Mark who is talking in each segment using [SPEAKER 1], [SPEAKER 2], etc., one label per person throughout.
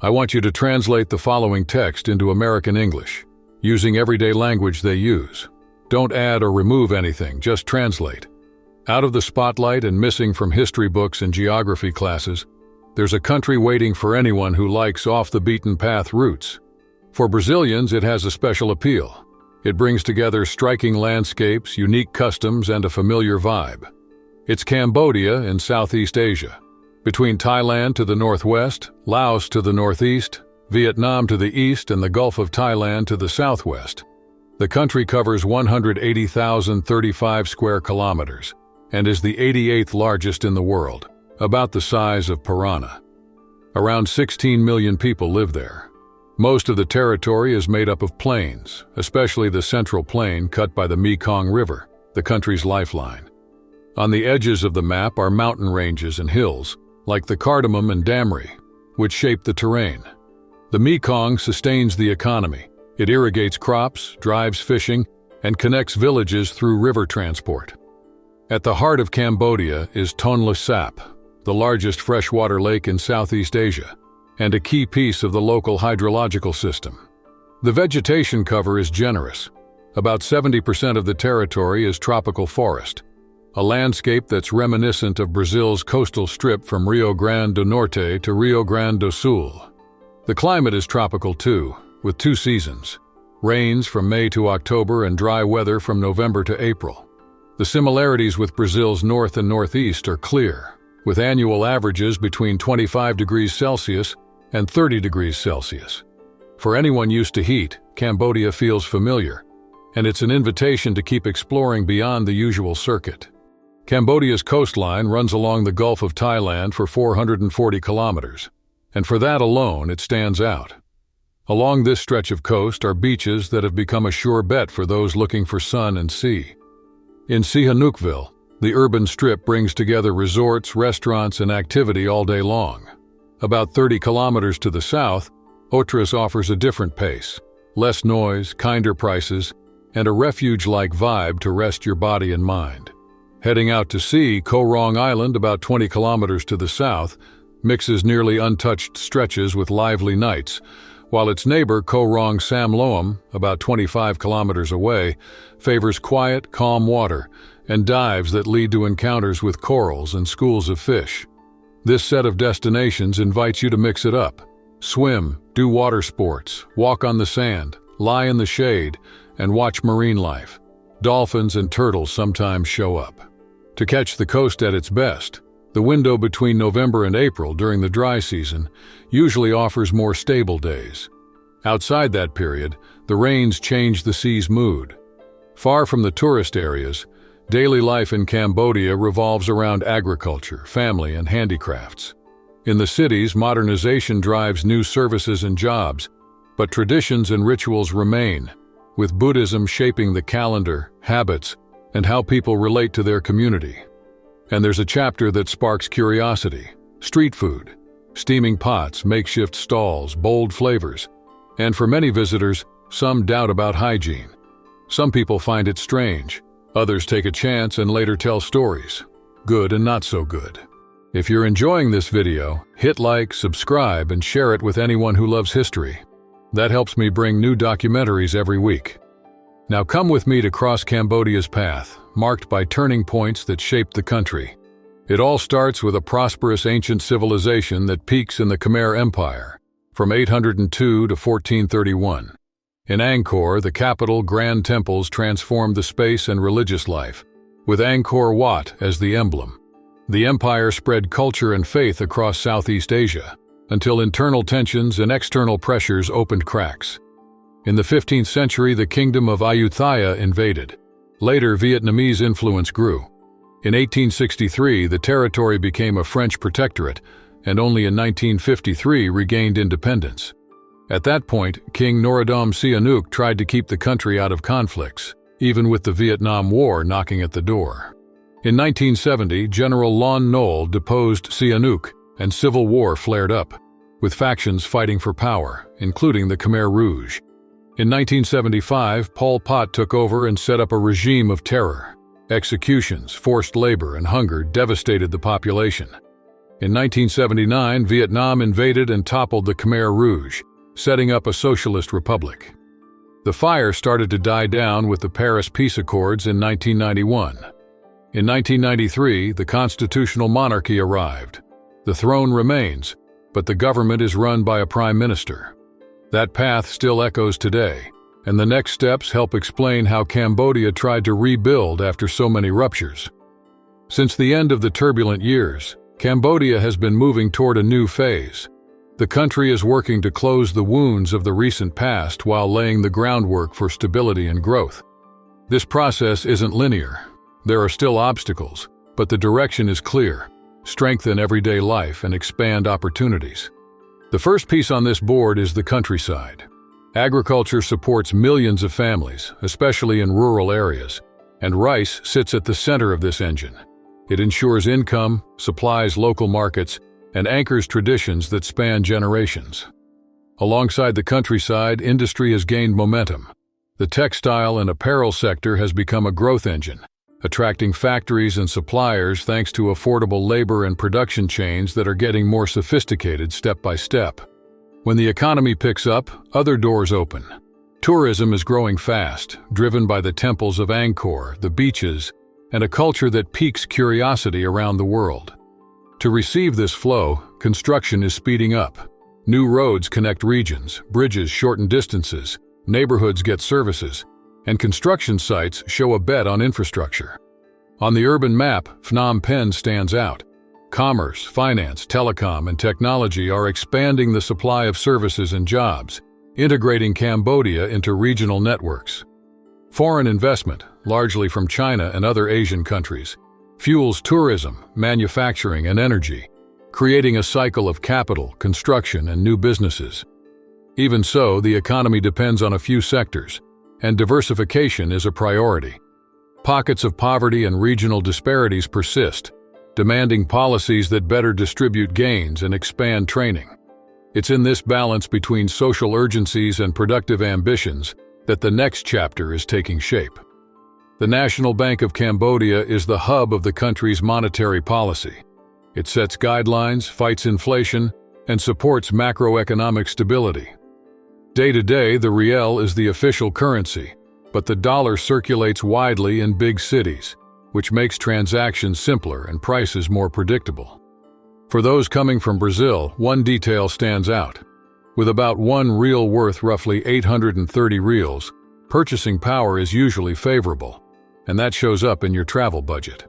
[SPEAKER 1] I want you to translate the following text into American English, using everyday language they use. Don't add or remove anything, just translate. Out of the spotlight and missing from history books and geography classes, there's a country waiting for anyone who likes off-the-beaten-path roots. For Brazilians, it has a special appeal. It brings together striking landscapes, unique customs, and a familiar vibe. It's Cambodia in Southeast Asia. Between Thailand to the northwest, Laos to the northeast, Vietnam to the east, and the Gulf of Thailand to the southwest. The country covers 180,035 square kilometers and is the 88th largest in the world, about the size of Piranha. Around 16 million people live there. Most of the territory is made up of plains, especially the central plain cut by the Mekong River, the country's lifeline. On the edges of the map are mountain ranges and hills, like the Cardamom and Damri, which shape the terrain. The Mekong sustains the economy. It irrigates crops, drives fishing, and connects villages through river transport. At the heart of Cambodia is Tonle Sap, the largest freshwater lake in Southeast Asia, and a key piece of the local hydrological system. The vegetation cover is generous. About 70% of the territory is tropical forest, a landscape that's reminiscent of Brazil's coastal strip from Rio Grande do Norte to Rio Grande do Sul. The climate is tropical too, with 2 seasons, rains from May to October and dry weather from November to April. The similarities with Brazil's north and northeast are clear, with annual averages between 25 degrees Celsius and 30 degrees Celsius. For anyone used to heat, Cambodia feels familiar, and it's an invitation to keep exploring beyond the usual circuit. Cambodia's coastline runs along the Gulf of Thailand for 440 kilometers, and for that alone it stands out. Along this stretch of coast are beaches that have become a sure bet for those looking for sun and sea. In Sihanoukville, the urban strip brings together resorts, restaurants, and activity all day long. About 30 kilometers to the south, Otras offers a different pace, less noise, kinder prices, and a refuge-like vibe to rest your body and mind. Heading out to sea, Koh Rong Island, about 20 kilometers to the south, mixes nearly untouched stretches with lively nights, while its neighbor Koh Rong Sam Loam, about 25 kilometers away, favors quiet, calm water and dives that lead to encounters with corals and schools of fish. This set of destinations invites you to mix it up. Swim, do water sports, walk on the sand, lie in the shade, and watch marine life. Dolphins and turtles sometimes show up. To catch the coast at its best, the window between November and April during the dry season usually offers more stable days. Outside that period, the rains change the sea's mood. Far from the tourist areas, daily life in Cambodia revolves around agriculture, family, and handicrafts. In the cities, modernization drives new services and jobs, but traditions and rituals remain, with Buddhism shaping the calendar, habits, and how people relate to their community. And there's a chapter that sparks curiosity: street food, steaming pots, makeshift stalls, bold flavors, and for many visitors, some doubt about hygiene. Some people find it strange, others take a chance and later tell stories, good and not so good. If you're enjoying this video, hit like, subscribe, and share it with anyone who loves history. That helps me bring new documentaries every week. Now come with me to cross Cambodia's path, marked by turning points that shaped the country. It all starts with a prosperous ancient civilization that peaks in the Khmer Empire, from 802 to 1431. In Angkor, the capital, grand temples transformed the space and religious life, with Angkor Wat as the emblem. The empire spread culture and faith across Southeast Asia, until internal tensions and external pressures opened cracks. In the 15th century, the kingdom of Ayutthaya invaded. Later, Vietnamese influence grew. In 1863, the territory became a French protectorate, and only in 1953 regained independence. At that point, King Norodom Sihanouk tried to keep the country out of conflicts, even with the Vietnam War knocking at the door. In 1970, General Lon Nol deposed Sihanouk, and civil war flared up, with factions fighting for power, including the Khmer Rouge. In 1975, Pol Pot took over and set up a regime of terror. Executions, forced labor, and hunger devastated the population. In 1979, Vietnam invaded and toppled the Khmer Rouge, setting up a socialist republic. The fire started to die down with the Paris Peace Accords in 1991. In 1993, the constitutional monarchy arrived. The throne remains, but the government is run by a prime minister. That path still echoes today, and the next steps help explain how Cambodia tried to rebuild after so many ruptures. Since the end of the turbulent years, Cambodia has been moving toward a new phase. The country is working to close the wounds of the recent past while laying the groundwork for stability and growth. This process isn't linear. There are still obstacles, but the direction is clear: strengthen everyday life and expand opportunities. The first piece on this board is the countryside. Agriculture supports millions of families, especially in rural areas, and rice sits at the center of this engine. It ensures income, supplies local markets, and anchors traditions that span generations. Alongside the countryside, industry has gained momentum. The textile and apparel sector has become a growth engine, attracting factories and suppliers thanks to affordable labor and production chains that are getting more sophisticated step by step. When the economy picks up, other doors open. Tourism is growing fast, driven by the temples of Angkor, the beaches, and a culture that piques curiosity around the world. To receive this flow, construction is speeding up. New roads connect regions, bridges shorten distances, neighborhoods get services, and construction sites show a bet on infrastructure. On the urban map, Phnom Penh stands out. Commerce, finance, telecom, and technology are expanding the supply of services and jobs, integrating Cambodia into regional networks. Foreign investment, largely from China and other Asian countries, fuels tourism, manufacturing, and energy, creating a cycle of capital, construction, and new businesses. Even so, the economy depends on a few sectors, and diversification is a priority. Pockets of poverty and regional disparities persist, demanding policies that better distribute gains and expand training. It's in this balance between social urgencies and productive ambitions that the next chapter is taking shape. The National Bank of Cambodia is the hub of the country's monetary policy. It sets guidelines, fights inflation, and supports macroeconomic stability. Day to day, the riel is the official currency, but the dollar circulates widely in big cities, which makes transactions simpler and prices more predictable. For those coming from Brazil, one detail stands out. With about one riel worth roughly 830 reals, purchasing power is usually favorable, and that shows up in your travel budget.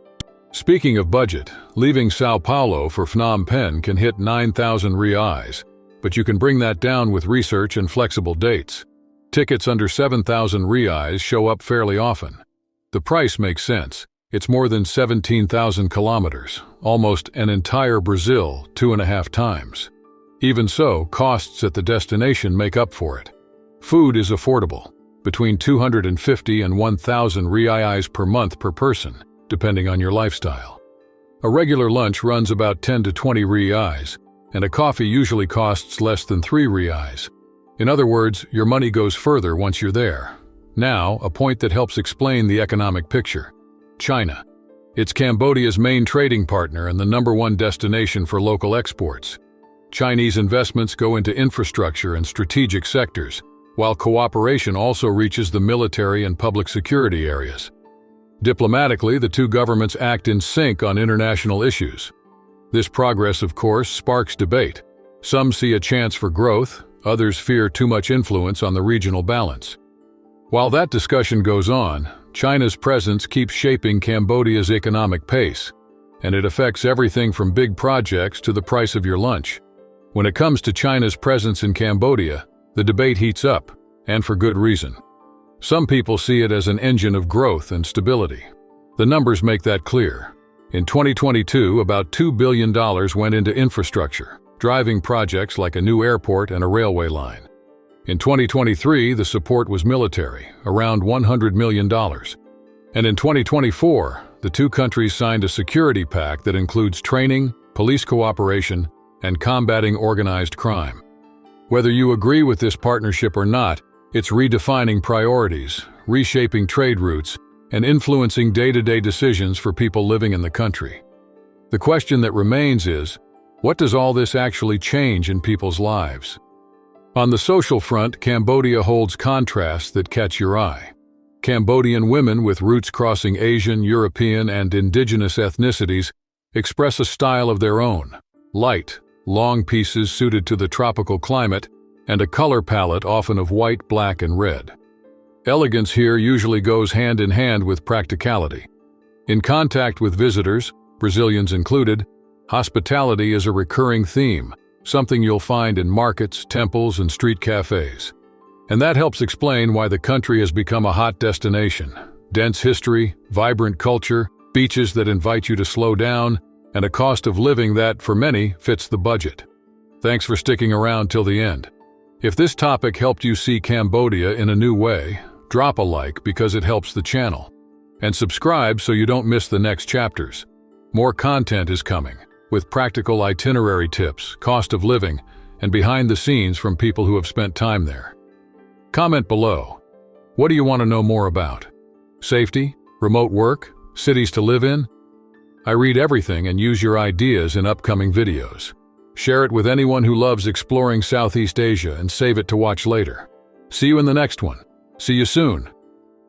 [SPEAKER 1] Speaking of budget, leaving Sao Paulo for Phnom Penh can hit 9,000 reais, but you can bring that down with research and flexible dates. Tickets under 7,000 reais show up fairly often. The price makes sense. It's more than 17,000 kilometers, almost an entire Brazil 2.5 times. Even so, costs at the destination make up for it. Food is affordable, between 250 and 1,000 reais per month per person, depending on your lifestyle. A regular lunch runs about 10 to 20 reais, and a coffee usually costs less than 3 reais. In other words, your money goes further once you're there. Now, a point that helps explain the economic picture. China. It's Cambodia's main trading partner and the #1 destination for local exports. Chinese investments go into infrastructure and strategic sectors, while cooperation also reaches the military and public security areas. Diplomatically, the two governments act in sync on international issues. This progress, of course, sparks debate. Some see a chance for growth, others fear too much influence on the regional balance. While that discussion goes on, China's presence keeps shaping Cambodia's economic pace, and it affects everything from big projects to the price of your lunch. When it comes to China's presence in Cambodia, the debate heats up, and for good reason. Some people see it as an engine of growth and stability. The numbers make that clear. In 2022, about $2 billion went into infrastructure, driving projects like a new airport and a railway line. In 2023, the support was military, around $100 million. And in 2024, the two countries signed a security pact that includes training, police cooperation, and combating organized crime. Whether you agree with this partnership or not, it's redefining priorities, reshaping trade routes, and influencing day-to-day decisions for people living in the country. The question that remains is, What does all this actually change in people's lives? On the social front, Cambodia holds contrasts that catch your eye. Cambodian women with roots crossing Asian, European, and indigenous ethnicities express a style of their own: light, long pieces suited to the tropical climate, and a color palette often of white, black, and red. Elegance here usually goes hand in hand with practicality. In contact with visitors, Brazilians included, hospitality is a recurring theme, something you'll find in markets, temples, and street cafes. And that helps explain why the country has become a hot destination. Dense history, vibrant culture, beaches that invite you to slow down, and a cost of living that, for many, fits the budget. Thanks for sticking around till the end. If this topic helped you see Cambodia in a new way, drop a like because it helps the channel. And subscribe so you don't miss the next chapters. More content is coming, with practical itinerary tips, cost of living, and behind the scenes from people who have spent time there. Comment below. What do you want to know more about? Safety? Remote work? Cities to live in? I read everything and use your ideas in upcoming videos. Share it with anyone who loves exploring Southeast Asia and save it to watch later. See you in the next one. See you soon.